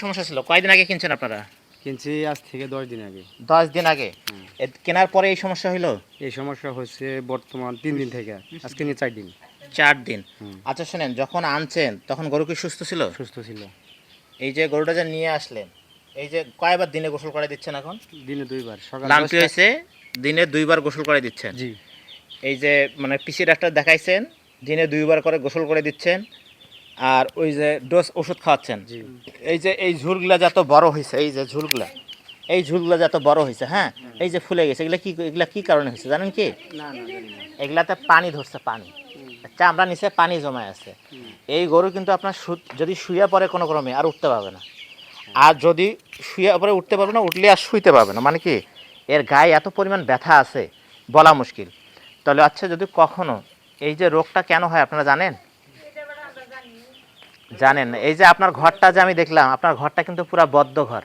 সমস্যা ছিল? কয়দিন আগে কিনছেন আপনারা? কিনছি আজ থেকে 10 দিন আগে। 10 দিন আগে। কেনার পরে এই সমস্যা হইলো? এই সমস্যা হচ্ছে বর্তমান 3 দিন থেকে, আজকে নিয়ে 4 দিন। 4 দিন। আচ্ছা শুনেন, যখন আনছেন তখন গরু কি সুস্থ ছিল? সুস্থ ছিল। এই যে গরুটা যে নিয়ে আসলেন, এই যে কয়বার দিনে গোসল করে দিচ্ছেন এখন? দিনে 2 বার, সকাল লাম্পি 10টা। হয়েছে, দিনে 2 বার গোসল করে দিচ্ছেন। জি। এই যে মানে পিসি ডাক্তার দেখাইছেন, দিনে 2 বার করে গোসল করে দিচ্ছেন, আর ওই যে ডোজ ওষুধ খাওয়াচ্ছেন। জি। এই যে এই ঝুলগুলা যত বড় হয়েছে, এই যে ঝুলগুলা, এই ঝুলগুলা যত বড় হয়েছে, হ্যাঁ, এই যে ফুলে গেছে, এগুলা কি কারণে হয়েছে জানেন কি? না না জানি না। এগুলাতে পানি ধরছে, পানি, চামড়া নিচে পানি জমায় আছে। এই গরু কিন্তু আপনার যদি শুয়ে পড়ে কোনো ক্রমে আর উঠতে পারবে না, আর যদি শুয়ে পরে উঠতে পারবে না, উঠলে আর শুইতে পারবে না। মানে কি, এর গায়ে এত পরিমাণ ব্যথা আছে বলা মুশকিল। তাহলে আচ্ছা, যদি কখনো এই যে রোগটা কেন হয় আপনারা জানেন? জানেন না? এই যে আপনার ঘরটা যে আমি দেখলাম, আপনার ঘরটা কিন্তু পুরো বদ্ধ ঘর।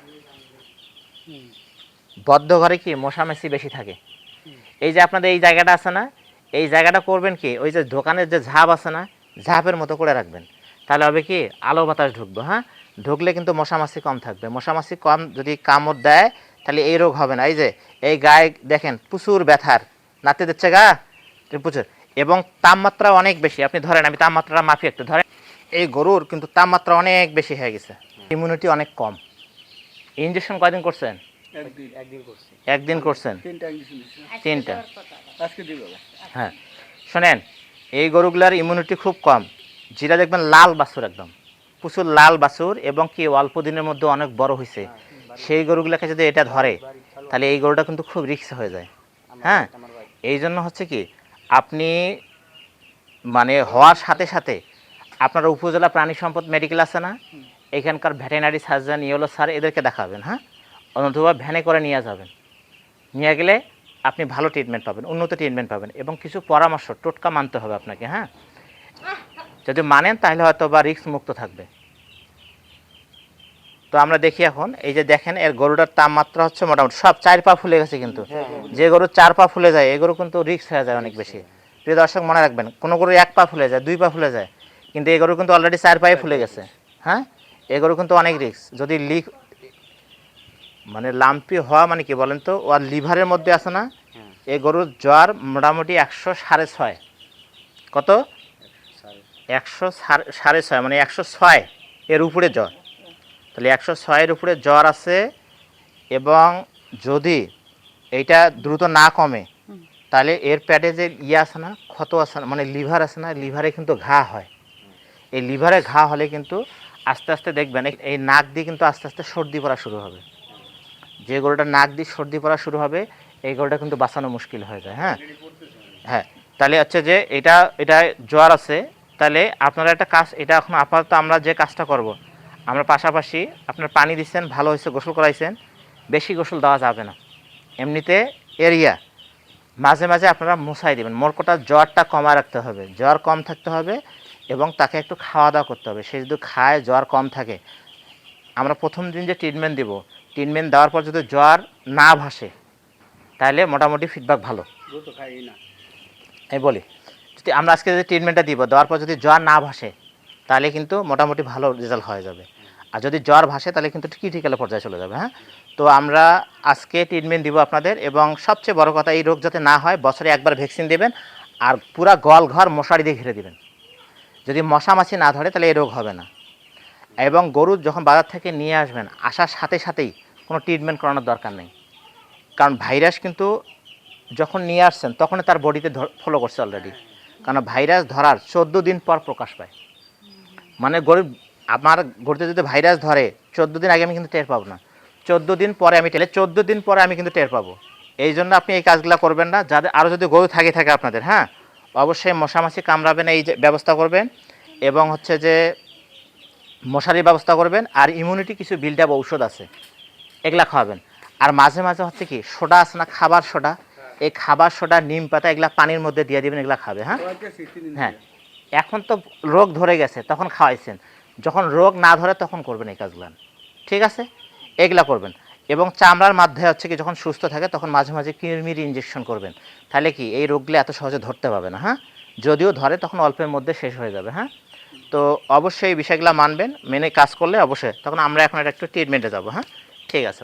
বদ্ধ ঘরে কি মশা মাছি বেশি থাকে। এই যে আপনাদের এই জায়গাটা আছে না, এই জায়গাটা করবেন কি, ওই যে দোকানের যে ঝাপ আছে না, ঝাপের মতো করে রাখবেন। তাহলে হবে কি, আলো বাতাস ঢুকবে, হ্যাঁ, ঢুকলে কিন্তু মশা মাছি কম থাকবে। মশা মাছি কম যদি কামড় দেয় তাহলে এই রোগ হবে না। এই যে এই গায়ে দেখেন প্রচুর ব্যথার, নাতে দিচ্ছে গা প্রচুর, এবং তাপমাত্রা অনেক বেশি। আপনি ধরেন, আমি তাপমাত্রা মাপি একটু, ধরেন এই গরুর কিন্তু তাপমাত্রা অনেক বেশি হয়ে গেছে, ইমিউনিটি অনেক কম। ইঞ্জেকশন কয়দিন করছেন? একদিন করছেন? তিনটা। হ্যাঁ, শোনেন, এই গরুগুলার ইমিউনিটি খুব কম। যেটা দেখবেন লাল বাছুর, একদম প্রচুর লাল বাছুর, এবং কি অল্প দিনের মধ্যে অনেক বড় হয়েছে, সেই গরুগুলাকে যদি এটা ধরে তাহলে এই গরুটা কিন্তু খুব রিস্ক হয়ে যায়। হ্যাঁ, এই জন্য হচ্ছে কি, আপনি মানে হওয়ার সাথে সাথে আপনার উপজেলা প্রাণী সম্পদ মেডিকেল আছে না, এখানকার ভেটেরিনারি সার্জন, ইয়েলো স্যার, এদেরকে দেখাবেন। হ্যাঁ, অথবা ভ্যানে করে নিয়ে যাবেন। নিয়ে গেলে আপনি ভালো ট্রিটমেন্ট পাবেন, উন্নত ট্রিটমেন্ট পাবেন, এবং কিছু পরামর্শ টোটকা মানতে হবে আপনাকে। হ্যাঁ, যদি মানেন তাহলে হয়তো বা রিস্ক মুক্ত থাকবে। তো আমরা দেখি এখন, এই যে দেখেন এর গরুটার তাপমাত্রা হচ্ছে মোটামুটি সব 4 পা ফুলে গেছে, কিন্তু যে গরু 4 পা ফুলে যায় এই গরু কিন্তু রিস্ক হয়ে যায় অনেক বেশি। প্রিয় দর্শক মনে রাখবেন, কোনো গরু 1 পা ফুলে যায়, 2 পা ফুলে যায়, কিন্তু এই গরু কিন্তু অলরেডি 4 পায়ে ফুলে গেছে। হ্যাঁ, এই গরু কিন্তু অনেক রিস্ক। যদি মানে লাম্পি হওয়া মানে কি বলেন তো, ওর লিভারের মধ্যে আছে না, এই গরুর জ্বর মোটামুটি 106.5। কত? 106.5, মানে 106 এর উপরে জ্বর। তাহলে 106-এর উপরে জ্বর আছে, এবং যদি এইটা দ্রুত না কমে তাহলে এর পেটে যে আছে না, ক্ষত আছে না, মানে লিভার আছে না, লিভারে কিন্তু ঘা হয়। এই লিভারে ঘা হলে কিন্তু আস্তে আস্তে দেখবেন এই নাক দিয়ে কিন্তু আস্তে আস্তে সর্দি পড়া শুরু হবে। যে গরুটা নাক দিয়ে সর্দি পড়া শুরু হবে, এই গরুটা কিন্তু বাঁচানো মুশকিল হয়ে যায়। হ্যাঁ, হ্যাঁ, তাহলে হচ্ছে যে এটা এটা জ্বর আছে, তাহলে আপনারা একটা কাজ, এটা এখন আপাতত আমরা যে কাজটা করব, আমরা পাশাপাশি আপনার পানি দিচ্ছেন, ভালো হয়েছে, গোসল করাইছেন, বেশি গোসল দেওয়া যাবে না। এমনিতে এরিয়া মাঝে মাঝে আপনারা মুছাই দেবেন। মোট কথা জ্বরটা কমায় রাখতে হবে, জ্বর কম থাকতে হবে, এবং তাকে একটু খাওয়া দাওয়া করতে হবে। সে যদি খায়, জ্বর কম থাকে, আমরা প্রথম দিন যে ট্রিটমেন্ট দিব, ট্রিটমেন্ট দেওয়ার পর যদি জ্বর না ভাসে তাহলে মোটামুটি ফিডব্যাক ভালো। আমি বলি, যদি আমরা আজকে যদি ট্রিটমেন্টটা দিব, দেওয়ার পর যদি জ্বর না ভাসে তাহলে কিন্তু মোটামুটি ভালো রেজাল্ট হয়ে যাবে। আর যদি জ্বর ভাসে তাহলে কিন্তু ক্রিটিক্যাল পর্যায়ে চলে যাবে। হ্যাঁ, তো আমরা আজকে ট্রিটমেন্ট দিব আপনাদের, এবং সবচেয়ে বড় কথা, এই রোগ যাতে না হয় বছরে একবার ভ্যাকসিন দেবেন, আর পুরা গোয়াল ঘর মশারি দিয়ে ঘিরে দেবেন। যদি মশা মাছি না ধরে তাহলে এই রোগ হবে না। এবং গরু যখন বাজার থেকে নিয়ে আসবেন, আসার সাথে সাথেই কোনো ট্রিটমেন্ট করানোর দরকার নেই, কারণ ভাইরাস কিন্তু যখন নিয়ে আসছেন তখনই তার বডিতে ফলো করছে অলরেডি। কারণ ভাইরাস ধরার 14 দিন পর প্রকাশ পায়। মানে গরু, আমার গরুতে যদি ভাইরাস ধরে 14 দিন আগে আমি কিন্তু টের পাবো না, 14 দিন পরে আমি 14 দিন পরে আমি কিন্তু টের পাবো। এই জন্য আপনি এই কাজগুলো করবেন না। যাদের আরও যদি গরু থাকে আপনাদের, হ্যাঁ, অবশ্যই মশামাছি কামড়াবেন এই যে ব্যবস্থা করবেন, এবং হচ্ছে যে মশারির ব্যবস্থা করবেন, আর ইমিউনিটি কিছু বিল্ড আপ ঔষধ আছে, এগুলা খাওয়াবেন। আর মাঝে মাঝে হচ্ছে কি, সোডা আছে না, খাবার সোডা, এই খাবার সোডা, নিম পাতা, এগুলা পানির মধ্যে দিয়ে দেবেন, এগুলা খাবে। হ্যাঁ, হ্যাঁ, এখন তো রোগ ধরে গেছে তখন খাওয়াইছেন, যখন রোগ না ধরে তখন করবেন এই কাজগুলো। ঠিক আছে, এগুলা করবেন। এবং চামড়ার মাধ্যমে হচ্ছে কি, যখন সুস্থ থাকে তখন মাঝে মাঝে কৃমির ইঞ্জেকশন করবেন। তাহলে কি এই রোগগুলো এত সহজে ধরতে পাবে না। হ্যাঁ, যদিও ধরে তখন অল্পের মধ্যে শেষ হয়ে যাবে। হ্যাঁ, তো অবশ্যই এই বিষয়গুলো মানবেন, মেনে কাজ করলে অবশ্যই তখন আমরা এখন একটা একটু ট্রিটমেন্টে যাবো। হ্যাঁ, ঠিক আছে।